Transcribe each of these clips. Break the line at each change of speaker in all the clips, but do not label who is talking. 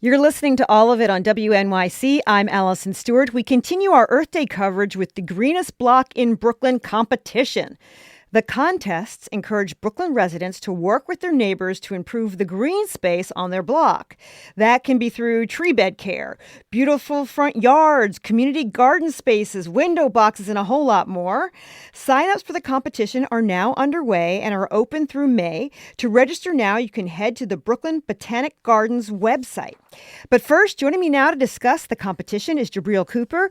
You're listening to all of it on WNYC. I'm Allison Stewart. We continue our Earth Day coverage with the Greenest Block in Brooklyn competition. The contests encourage Brooklyn residents to work with their neighbors to improve the green space on their block. That can be through tree bed care, beautiful front yards, community garden spaces, window boxes, and a whole lot more. Sign-ups for the competition are now underway and are open through May. To register now, you can head to the Brooklyn Botanic Gardens website. But first, joining me now to discuss the competition is Jibreel Cooper,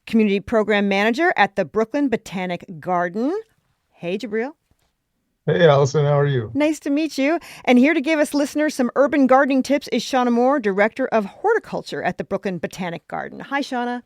Community Program Manager at the Brooklyn Botanic Garden. Hey, Jibreel.
Hey, Allison, how are you?
Nice to meet you. And here to give us listeners some urban gardening tips is Shauna Moore, Director of Horticulture at the Brooklyn Botanic Garden. Hi, Shauna.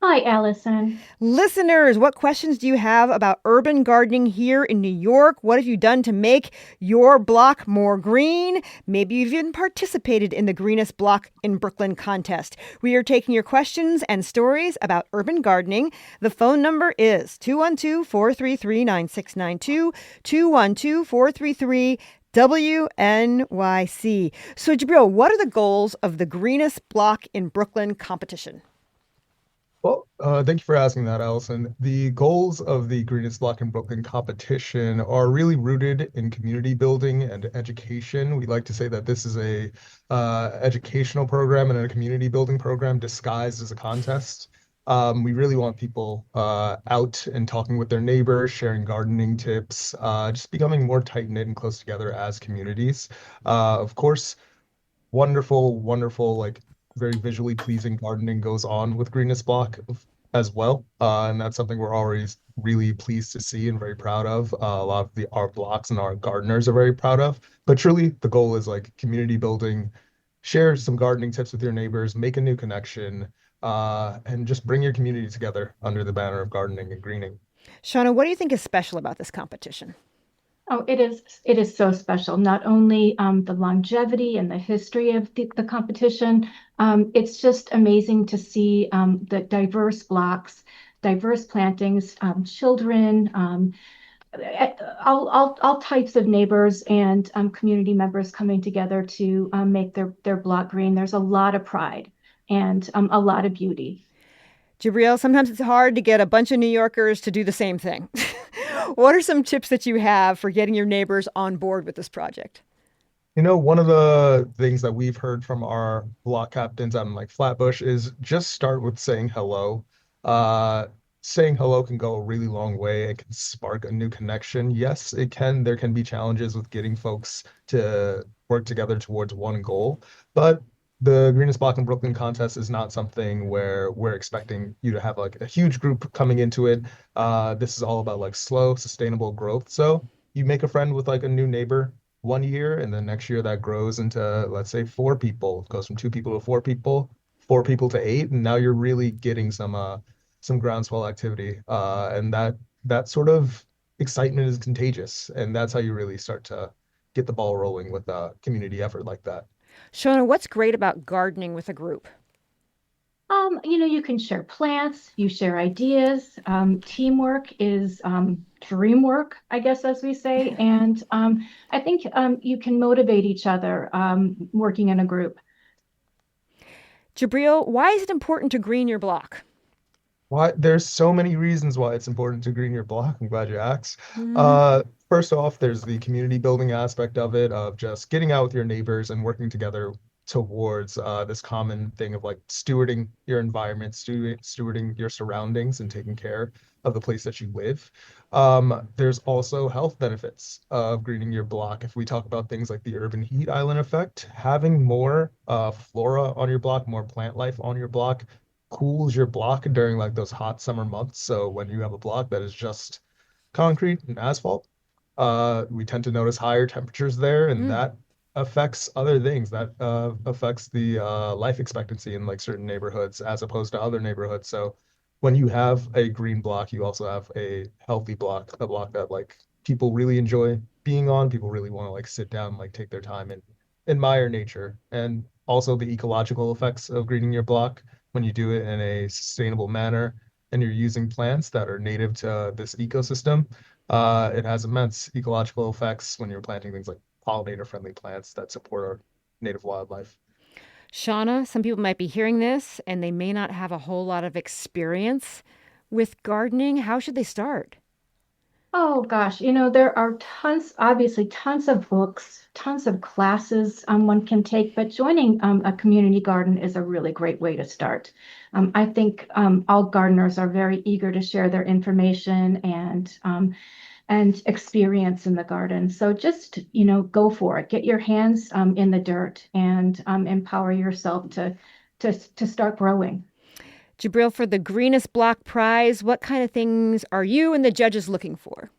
Hi, Allison.
Listeners, what questions do you have about urban gardening here in New York? What have you done to make your block more green? Maybe you've even participated in the Greenest Block in Brooklyn contest. We are taking your questions and stories about urban gardening. The phone number is 212-433-9692, 212-433 WNYC. So, Jibril, what are the goals of the Greenest Block in Brooklyn competition?
Thank you for asking that, Allison. The goals of the Greenest Block in Brooklyn competition are really rooted in community building and education. We like to say that this is a educational program and a community building program disguised as a contest. We really want people out and talking with their neighbors, sharing gardening tips, just becoming more tight-knit and close together as communities. Of course, wonderful, like very visually pleasing gardening goes on with Greenest Block as well. And that's something we're always really pleased to see and very proud of. A lot of our blocks and our gardeners are very proud of. But truly, the goal is like community building, share some gardening tips with your neighbors, make a new connection, and just bring your community together under the banner of gardening and greening.
Shauna, what do you think is special about this competition?
Oh, it is so special. Not only the longevity and the history of the competition, it's just amazing to see the diverse blocks, diverse plantings, children, all types of neighbors and community members coming together to make their block green. There's a lot of pride and a lot of beauty.
Jibril, sometimes it's hard to get a bunch of New Yorkers to do the same thing. What are some tips that you have for getting your neighbors on board with this project?
You know, one of the things that we've heard from our block captains out in like Flatbush is just start with saying hello. Uh, Saying hello can go a really long way. It can spark a new connection. Yes, it can. There can be challenges with getting folks to work together towards one goal, but the Greenest Block in Brooklyn contest is not something where we're expecting you to have like a huge group coming into it. This is all about like slow, sustainable growth. So you make a friend with like a new neighbor one year, and then next year that grows into, let's say, four people. It goes from two people to four people to eight, and now you're really getting some groundswell activity. And that sort of excitement is contagious, and that's how you really start to get the ball rolling with a community effort like that.
Shauna, what's great about gardening with a group?
You can share plants, you share ideas. Teamwork is dream work, I guess, as we say. And I think you can motivate each other working in a group.
Jibril, why is it important to green your block?
Why there's so many reasons why it's important to green your block. I'm glad you asked.
Hmm.
First off, there's the community building aspect of it, of just getting out with your neighbors and working together towards this common thing of like stewarding your environment, stewarding your surroundings, and taking care of the place that you live. There's also health benefits of greening your block. If we talk about things like the urban heat island effect, having more flora on your block, more plant life on your block cools your block during like those hot summer months. So when you have a block that is just concrete and asphalt, we tend to notice higher temperatures there, and
Mm.
that affects other things. That affects the life expectancy in like certain neighborhoods as opposed to other neighborhoods. So when you have a green block, you also have a healthy block, a block that like people really enjoy being on. People really want to like sit down, like take their time and admire nature, and also the ecological effects of greening your block when you do it in a sustainable manner and you're using plants that are native to this ecosystem. It has immense ecological effects when you're planting things like pollinator-friendly plants that support our native wildlife.
Shauna, some people might be hearing this and they may not have a whole lot of experience with gardening. How should they start?
Oh gosh, there are obviously tons of books, tons of classes one can take, but joining a community garden is a really great way to start. I think all gardeners are very eager to share their information and experience in the garden. So just, go for it. Get your hands in the dirt and empower yourself to start growing.
Jibreel, for the Greenest Block Prize, what kind of things are you and the judges looking for?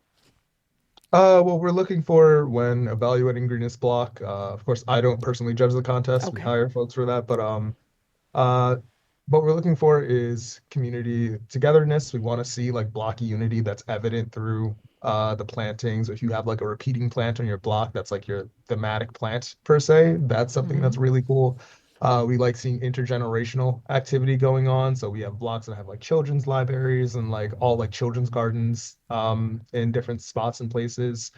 Well, we're looking for when evaluating Greenest Block. Of course, I don't personally judge the contest. We
Okay.
hire folks for that, but uh, what we're looking for is community togetherness. We want to see like blocky unity that's evident through the plantings. If you have like a repeating plant on your block, that's like your thematic plant per se. That's something
Hmm.
that's really cool. We like seeing intergenerational activity going on. So we have blocks that have like children's libraries and like all like children's gardens in different spots and places.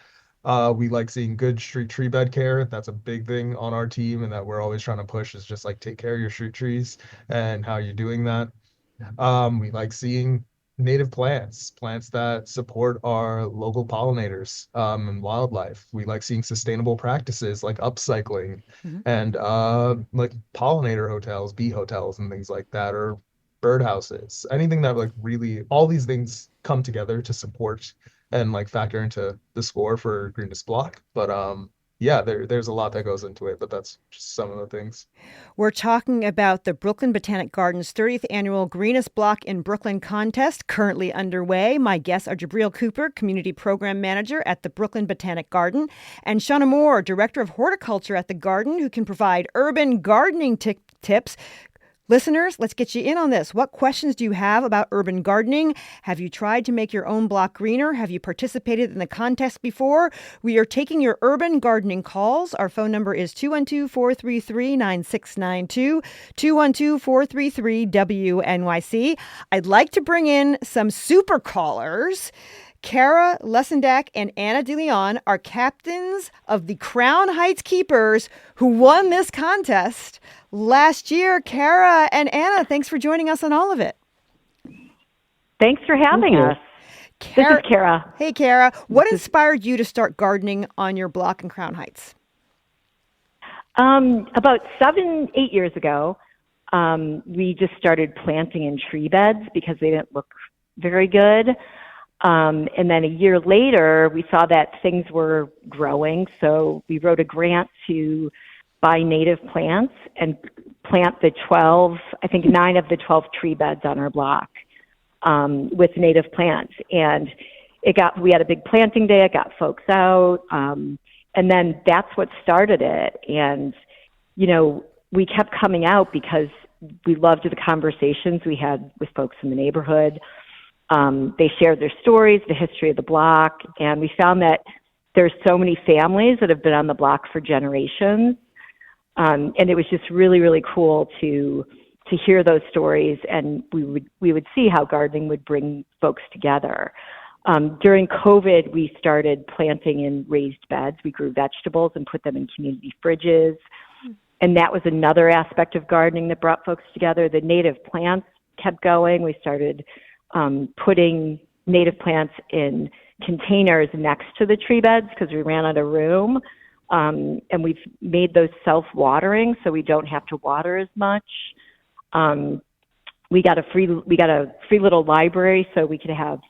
We like seeing good street tree bed care. That's a big thing on our team, and that we're always trying to push is just like take care of your street trees and how you're doing that. We like seeing native plants, plants that support our local pollinators and wildlife. We like seeing sustainable practices like upcycling
Hmm.
and like pollinator hotels, bee hotels, and things like that, or birdhouses. Anything that like really all these things come together to support and like factor into the score for Greenest Block. But yeah, there's a lot that goes into it, but that's just some of the things.
We're talking about the Brooklyn Botanic Gardens 30th Annual Greenest Block in Brooklyn contest, currently underway. My guests are Jibreel Cooper, Community Program Manager at the Brooklyn Botanic Garden, and Shauna Moore, Director of Horticulture at the Garden, who can provide urban gardening tips. Listeners, let's get you in on this. What questions do you have about urban gardening? Have you tried to make your own block greener? Have you participated in the contest before? We are taking your urban gardening calls. Our phone number is 212-433-9692, 212-433-WNYC. I'd like to bring in some super callers. Kara Lessendak and Anna DeLeon are captains of the Crown Heights Keepers who won this contest last year. Kara and Anna, thanks for joining us on all of it.
Thanks for having us. This is Kara.
Hey, Kara. What inspired you to start gardening on your block in Crown Heights?
About 7-8 years ago, we just started planting in tree beds because they didn't look very good. And then a year later, we saw that things were growing. So we wrote a grant to buy native plants and plant the 9 of the 12 tree beds on our block with native plants. And we had a big planting day. It got folks out. And then that's what started it. And, we kept coming out because we loved the conversations we had with folks in the neighborhood. They shared their stories, the history of the block, and we found that there's so many families that have been on the block for generations. And it was just really, really cool to hear those stories, and we would see how gardening would bring folks together. During COVID, we started planting in raised beds. We grew vegetables and put them in community fridges. And that was another aspect of gardening that brought folks together. The native plants kept going. We started putting native plants in containers next to the tree beds because we ran out of room. And we've made those self-watering so we don't have to water as much. We got a free little library so we could have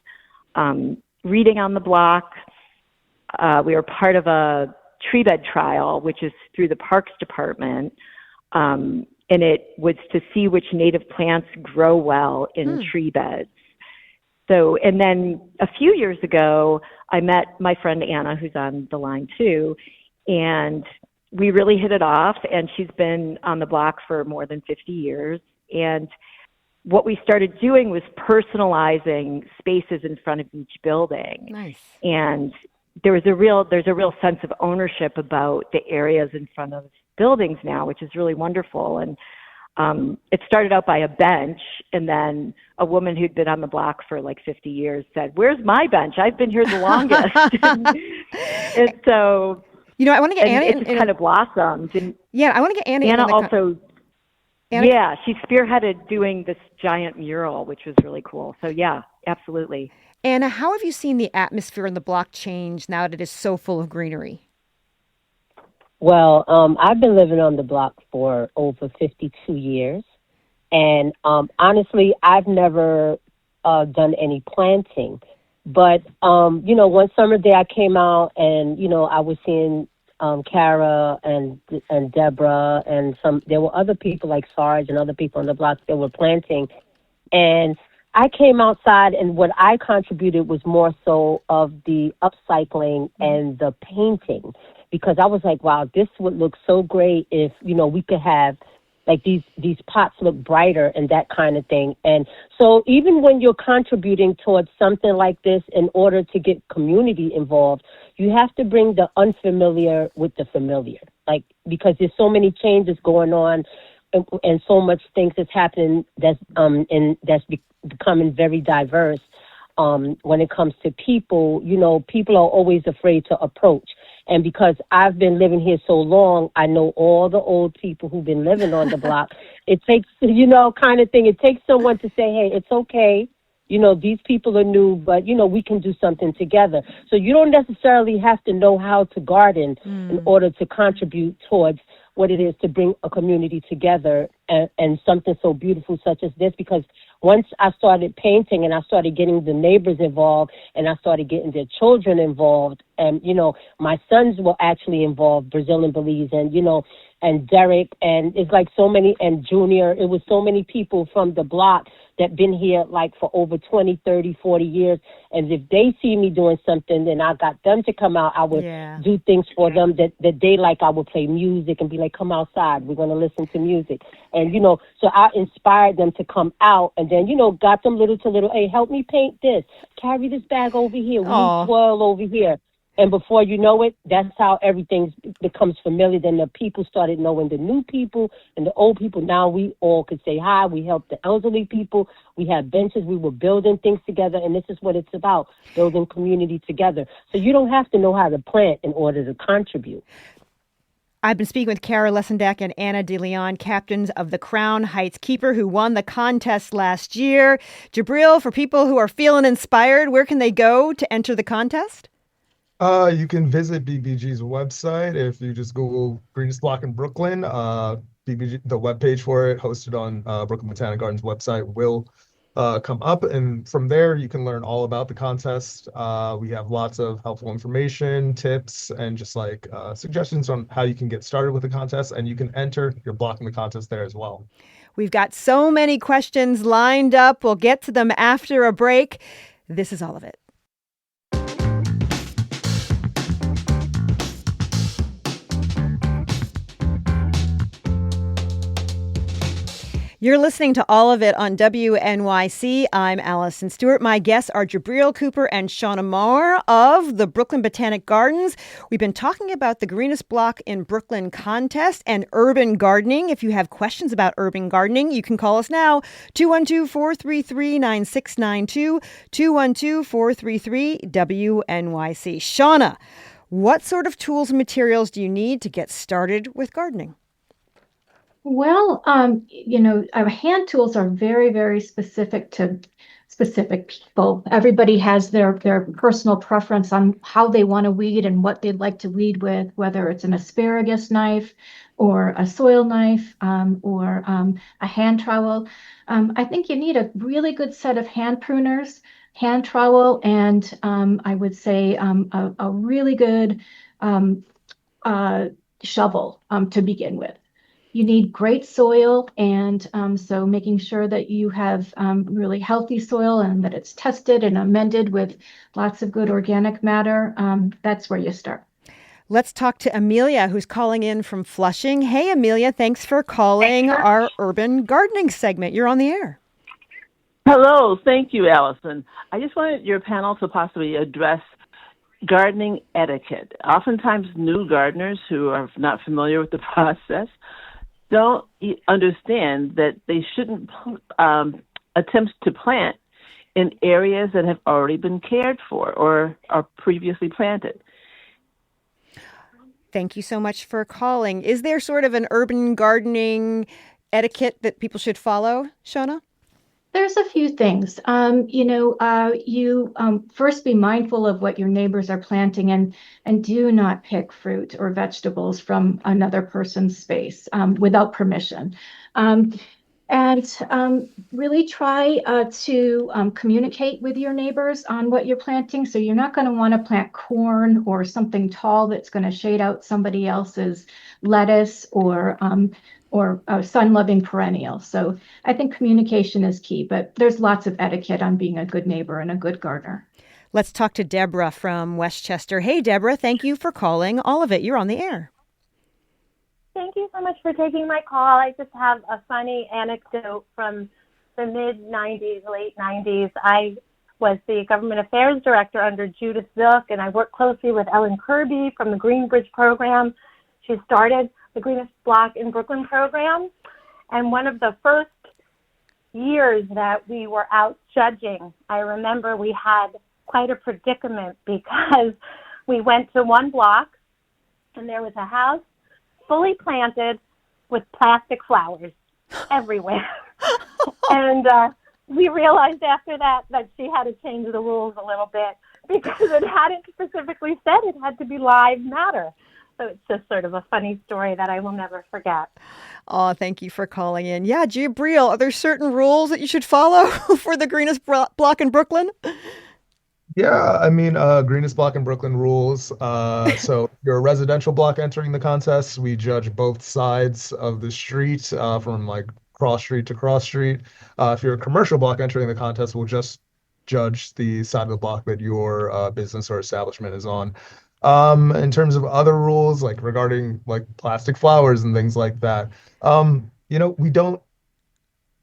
reading on the block. We were part of a tree bed trial, which is through the Parks Department. And it was to see which native plants grow well in tree beds. So, and then a few years ago, I met my friend Anna, who's on the line too, and we really hit it off, and she's been on the block for more than 50 years. And what we started doing was personalizing spaces in front of each building.
Nice.
And there's a real sense of ownership about the areas in front of buildings now, which is really wonderful. And it started out by a bench, and then a woman who'd been on the block for like 50 years said, "Where's my bench? I've been here the longest." and so,
I want to get Anna
it just kind of blossomed. And
I want to get Anna.
Anna also. Yeah, she spearheaded doing this giant mural, which was really cool. So yeah, absolutely.
Anna, how have you seen the atmosphere in the block change now that it is so full of greenery?
Well, I've been living on the block for over 52 years. And honestly, I've never done any planting. But, one summer day I came out and, I was seeing Kara and Deborah and there were other people like Sarge and other people on the block that were planting. And I came outside, and what I contributed was more so of the upcycling and the painting, because I was like, wow, this would look so great if, we could have like these pots look brighter and that kind of thing. And so even when you're contributing towards something like this, in order to get community involved, you have to bring the unfamiliar with the familiar, like, because there's so many changes going on and so much things that's happening that's becoming very diverse. When it comes to people, people are always afraid to approach. And because I've been living here so long, I know all the old people who've been living on the block. It takes, kind of thing. It takes someone to say, hey, it's okay. These people are new, but, we can do something together. So you don't necessarily have to know how to garden in order to contribute towards what it is to bring a community together and something so beautiful such as this. Because once I started painting and I started getting the neighbors involved and I started getting their children involved, and, my sons were actually involved, Brazil and Belize, and Derek, and it's like so many, and Junior, it was so many people from the block that been here like for over 20, 30, 40 years. And if they see me doing something, then I got them to come out. I would do things for them that they like. I would play music and be like, come outside. We're going to listen to music. And, so I inspired them to come out and then, got them little to little, hey, help me paint this. Carry this bag over here. We need swirl over here. And before you know it, that's how everything becomes familiar. Then the people started knowing the new people and the old people. Now we all could say hi. We helped the elderly people. We had benches. We were building things together. And this is what it's about, building community together. So you don't have to know how to plant in order to contribute.
I've been speaking with Kara Lessendak and Anna DeLeon, captains of the Crown Heights Keeper, who won the contest last year. Jibreel, for people who are feeling inspired, where can they go to enter the contest?
You can visit BBG's website if you just Google Greenest Block in Brooklyn. BBG, the webpage for it, hosted on Brooklyn Botanic Gardens website, will come up, and from there you can learn all about the contest. We have lots of helpful information, tips, and just like suggestions on how you can get started with the contest, and you can enter your block in the contest there as well.
We've got so many questions lined up. We'll get to them after a break. This is all of it. You're listening to All of It on WNYC. I'm Allison Stewart. My guests are Jibreel Cooper and Shauna Moore of the Brooklyn Botanic Gardens. We've been talking about the Greenest Block in Brooklyn contest and urban gardening. If you have questions about urban gardening, you can call us now, 212-433-9692, 212-433-WNYC. Shauna, what sort of tools and materials do you need to get started with gardening?
Well, our hand tools are very, very specific to specific people. Everybody has their personal preference on how they want to weed and what they'd like to weed with, whether it's an asparagus knife or a soil knife or a hand trowel. I think you need a really good set of hand pruners, hand trowel, and I would say a really good shovel to begin with. You need great soil, and so making sure that you have really healthy soil and that it's tested and amended with lots of good organic matter. That's where you start.
Let's talk to Amelia, who's calling in from Flushing. Hey, Amelia, thanks for calling our urban gardening segment. You're on the air.
Hello. Thank you, Allison. I just wanted your panel to possibly address gardening etiquette. Oftentimes, new gardeners who are not familiar with the process don't understand that they shouldn't attempt to plant in areas that have already been cared for or are previously planted.
Thank you so much for calling. Is there sort of an urban gardening etiquette that people should follow, Shona?
There's a few things. You first be mindful of what your neighbors are planting and do not pick fruit or vegetables from another person's space without permission. Um, and really try to communicate with your neighbors on what you're planting. So you're not going to want to plant corn or something tall that's going to shade out somebody else's lettuce or a sun-loving perennial. So I think communication is key, but there's lots of etiquette on being a good neighbor and a good gardener.
Let's talk to Deborah from Westchester. Hey, Deborah, thank you for calling. All of it, you're on the air.
Thank you so much for taking my call. I just have a funny anecdote from the mid-90s, late 90s. I was the government affairs director under Judith Zook, and I worked closely with Ellen Kirby from the Greenbridge program. She started the Greenest Block in Brooklyn program. And one of the first years that we were out judging, I remember we had quite a predicament because we went to one block and there was a house fully planted with plastic flowers everywhere. And we realized after that she had to change the rules a little bit because it hadn't specifically said it had to be live matter. So it's just sort of a funny story that I will never forget.
Oh, thank you for calling in. Yeah, Jibreel, are there certain rules that you should follow for the Greenest Block in Brooklyn?
Yeah, I mean, Greenest Block in Brooklyn rules. So if you're a residential block entering the contest, we judge both sides of the street, from like cross street to cross street. If you're a commercial block entering the contest, we'll just judge the side of the block that your business or establishment is on. In terms of other rules, like regarding like plastic flowers and things like that, we don't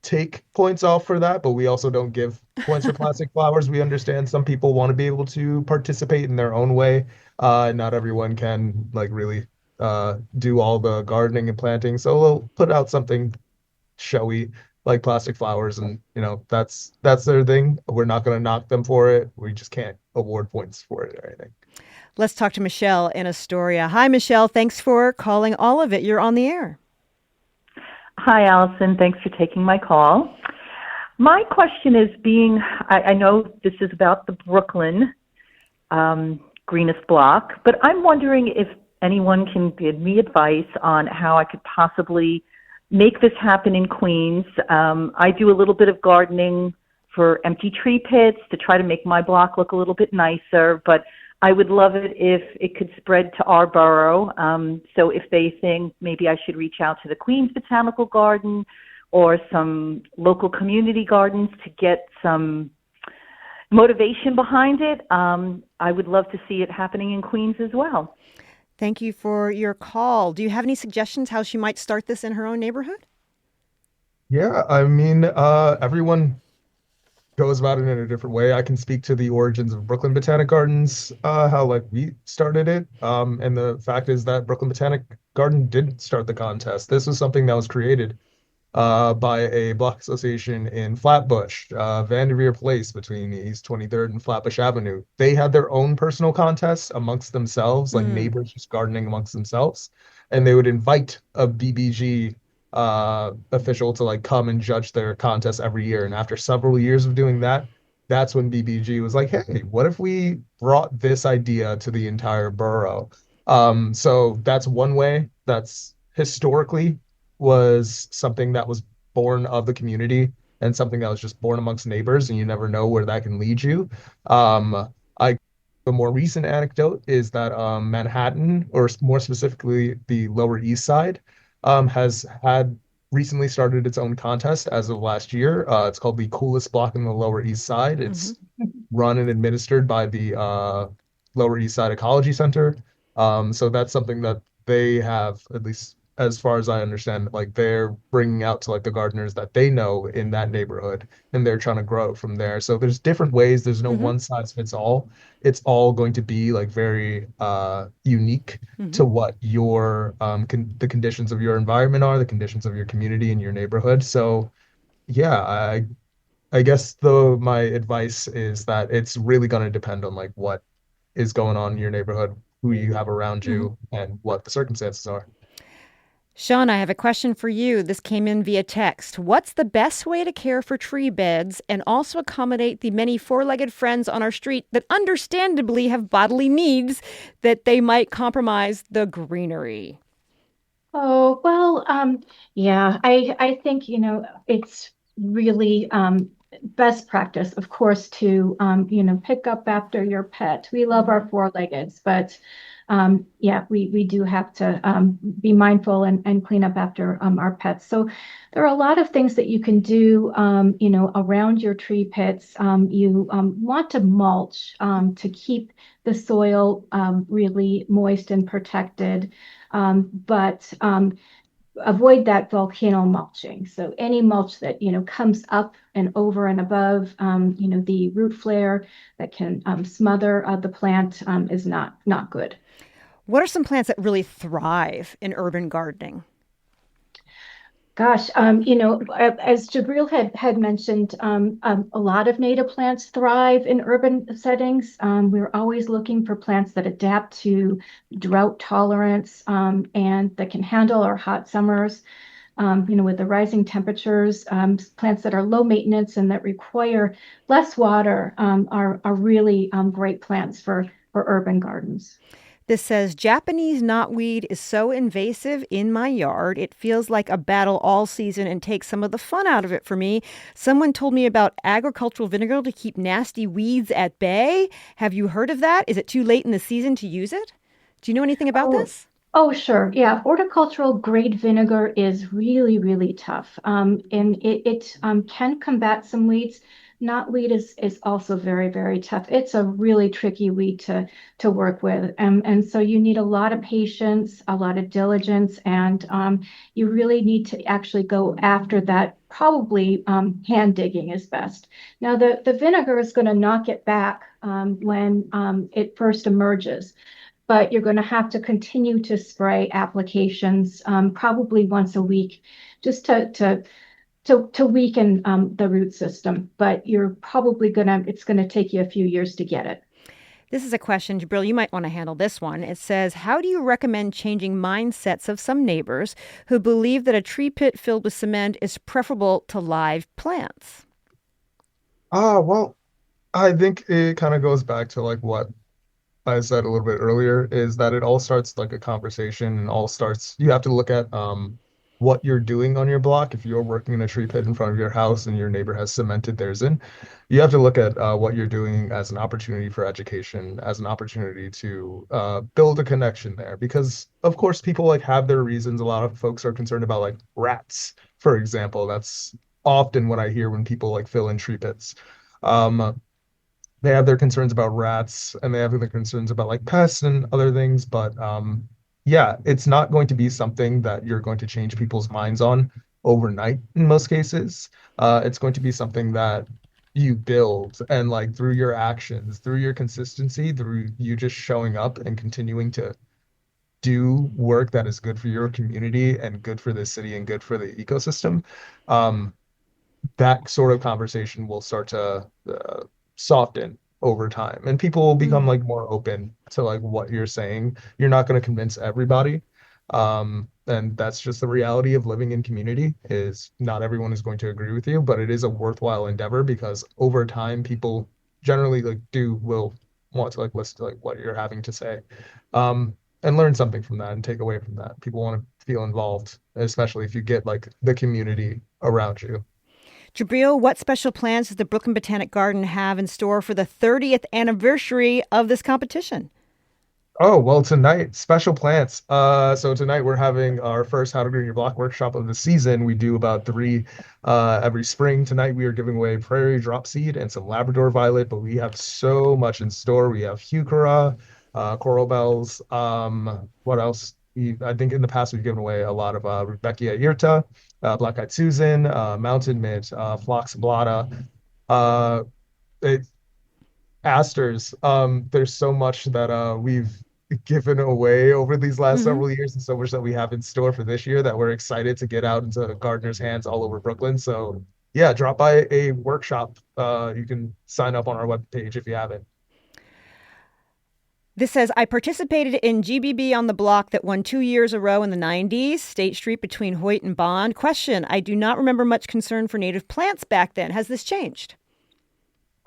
take points off for that, but we also don't give points for plastic flowers. We understand some people want to be able to participate in their own way. Not everyone can like really do all the gardening and planting, so we'll put out something showy like plastic flowers, and that's their thing. We're not going to knock them for it. We just can't award points for it or anything.
Let's talk to Michelle in Astoria. Hi, Michelle. Thanks for calling All of It. You're on the air.
Hi, Allison. Thanks for taking my call. My question is I know this is about the Brooklyn Greenest Block, but I'm wondering if anyone can give me advice on how I could possibly make this happen in Queens. I do a little bit of gardening for empty tree pits to try to make my block look a little bit nicer, but I would love it if it could spread to our borough. So if they think maybe I should reach out to the Queens Botanical Garden or some local community gardens to get some motivation behind it, I would love to see it happening in Queens as well.
Thank you for your call. Do you have any suggestions how she might start this in her own neighborhood?
Yeah, I mean, everyone goes about it in a different way. I can speak to the origins of Brooklyn Botanic Gardens, how like we started it. And the fact is that Brooklyn Botanic Garden didn't start the contest. This was something that was created by a block association in Flatbush, Vanderveer Place between East 23rd and Flatbush Avenue. They had their own personal contests amongst themselves, like neighbors just gardening amongst themselves. And they would invite a BBG official to like come and judge their contest every year. And after several years of doing that, that's when BBG was like, hey, what if we brought this idea to the entire borough? So that's one way. That's historically was something that was born of the community and something that was just born amongst neighbors, and you never know where that can lead you. The more recent anecdote is that Manhattan, or more specifically the Lower East Side, has had recently started its own contest as of last year. It's called the Coolest Block in the Lower East Side. It's run and administered by the Lower East Side Ecology Center. So that's something that they have, at least as far as I understand, like they're bringing out to like the gardeners that they know in that neighborhood, and they're trying to grow it from there. So there's different ways. There's no one size fits all. It's all going to be like very unique to what your the conditions of your environment are, the conditions of your community and your neighborhood. So yeah, I guess my advice is that it's really going to depend on like what is going on in your neighborhood, who you have around you, and what the circumstances are.
Sean, I have a question for you. This came in via text. What's the best way to care for tree beds and also accommodate the many four-legged friends on our street that understandably have bodily needs that they might compromise the greenery?
Oh, well, yeah, I think, it's really best practice, of course, to, pick up after your pet. We love our four-leggeds, but yeah, we do have to be mindful and clean up after our pets. So there are a lot of things that you can do, around your tree pits. You want to mulch to keep the soil really moist and protected. But avoid that volcano mulching. So any mulch that comes up and over and above the root flare that can smother the plant is not good.
What are some plants that really thrive in urban gardening?
Gosh, as Jibreel had mentioned, a lot of native plants thrive in urban settings. We're always looking for plants that adapt to drought tolerance and that can handle our hot summers. With the rising temperatures, plants that are low maintenance and that require less water are really great plants for urban gardens.
This says Japanese knotweed is so invasive in my yard. It feels like a battle all season and takes some of the fun out of it for me. Someone told me about agricultural vinegar to keep nasty weeds at bay. Have you heard of that? Is it too late in the season to use it? Do you know anything about this?
Oh, sure. Yeah. Horticultural grade vinegar is really, really tough. And it can combat some weeds. Knotweed is also very, very tough. It's a really tricky weed to work with. And so you need a lot of patience, a lot of diligence, and you really need to actually go after that. Probably hand digging is best. Now, the vinegar is going to knock it back when it first emerges, but you're going to have to continue to spray applications probably once a week just to weaken the root system. But it's going to take you a few years to get it.
This is a question, Jibril, you might want to handle this one. It says, how do you recommend changing mindsets of some neighbors who believe that a tree pit filled with cement is preferable to live plants?
Well, I think it kind of goes back to like what I said a little bit earlier, is that it all starts like a conversation and all starts, you have to look at what you're doing on your block. If you're working in a tree pit in front of your house and your neighbor has cemented theirs in, you have to look at what you're doing as an opportunity for education, as an opportunity to build a connection there. Because of course people like have their reasons. A lot of folks are concerned about like rats, for example. That's often what I hear when people like fill in tree pits. Um, they have their concerns about rats and they have their concerns about like pests and other things, but yeah, it's not going to be something that you're going to change people's minds on overnight in most cases. It's going to be something that you build, and like through your actions, through your consistency, through you just showing up and continuing to do work that is good for your community and good for the city and good for the ecosystem. um, that sort of conversation will start to soften over time, and people will become like more open to like what you're saying. You're not going to convince everybody. And that's just the reality of living in community, is not everyone is going to agree with you, but it is a worthwhile endeavor because over time people generally like do will want to like listen to like what you're having to say, and learn something from that and take away from that. People want to feel involved, especially if you get like the community around you.
Jibril, what special plans does the Brooklyn Botanic Garden have in store for the 30th anniversary of this competition?
Oh, well, tonight, special plants. So tonight we're having our first How to Green Your Block workshop of the season. We do about three every spring. Tonight we are giving away prairie drop seed and some Labrador violet, but we have so much in store. We have heuchera, coral bells. What else? I think in the past we've given away a lot of Rudbeckia airta, black-eyed Susan, mountain mint, phlox ablata. Uh, it, asters. There's so much that we've given away over these last
Hmm.
several years, and so much that we have in store for this year that we're excited to get out into gardeners' hands all over Brooklyn. So yeah, drop by a workshop. You can sign up on our webpage if you haven't.
This says, I participated in GBB on the block that won 2 years a row in the 90s, State Street between Hoyt and Bond. Question, I do not remember much concern for native plants back then. Has this changed?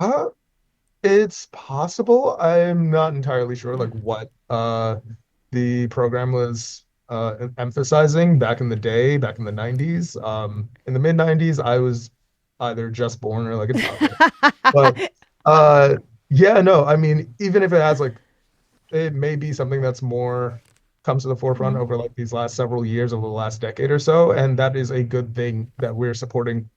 Uh, it's possible. I'm not entirely sure like what the program was emphasizing back in the day, back in the 90s. In the mid 90s, I was either just born or like a toddler. But yeah, no, I mean, even if it has like it may be something that's more comes to the forefront over like these last several years, over the last decade or so, and that is a good thing that we're supporting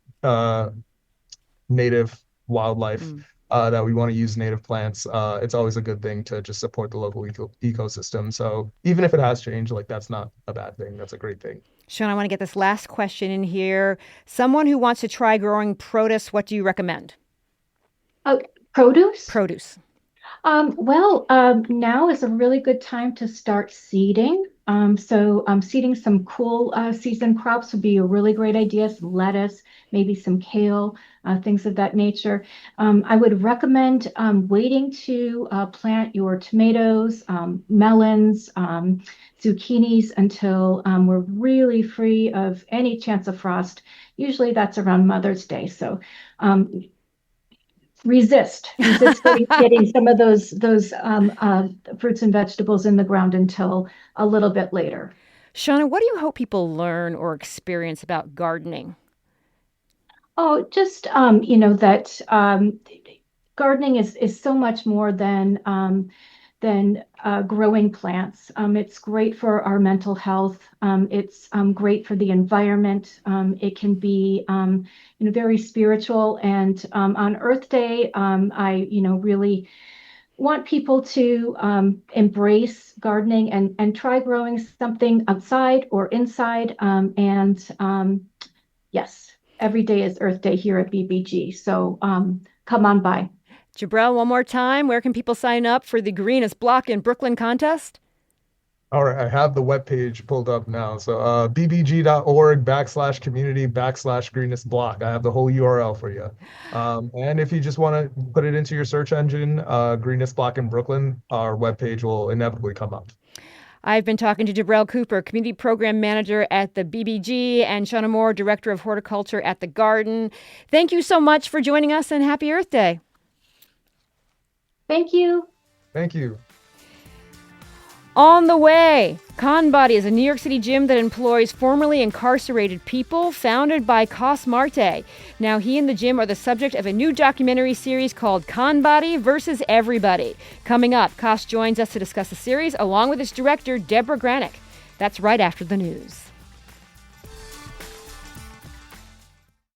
native wildlife, that we want to use native plants. It's always a good thing to just support the local ecosystem. So even if it has changed, like that's not a bad thing. That's a great thing.
Sean, I want to get this last question in here. Someone who wants to try growing produce, what do you recommend?
Produce?
Produce.
Now is a really good time to start seeding. Seeding some cool season crops would be a really great idea. Some lettuce, maybe some kale, things of that nature. I would recommend waiting to plant your tomatoes, melons, zucchinis until we're really free of any chance of frost. Usually that's around Mother's Day. So resist getting some of those fruits and vegetables in the ground until a little bit later.
Shauna, what do you hope people learn or experience about gardening?
Oh, just that gardening is so much more than growing plants. It's great for our mental health. It's great for the environment. It can be very spiritual. And on Earth Day, I really want people to embrace gardening and try growing something outside or inside. Yes, every day is Earth Day here at BBG. So come on by.
Jibreel, one more time, where can people sign up for the Greenest Block in Brooklyn contest?
All right, I have the webpage pulled up now. So bbg.org/community/greenest block. I have the whole URL for you. And if you just want to put it into your search engine, Greenest Block in Brooklyn, our webpage will inevitably come up.
I've been talking to Jibreel Cooper, Community Program Manager at the BBG, and Shauna Moore, Director of Horticulture at the Garden. Thank you so much for joining us, and happy Earth Day.
Thank you.
Thank you.
On the way, Con Body is a New York City gym that employs formerly incarcerated people, founded by Cos Marte. Now he and the gym are the subject of a new documentary series called Con Body versus Everybody. Coming up, Cos joins us to discuss the series along with its director, Deborah Granick. That's right after the news.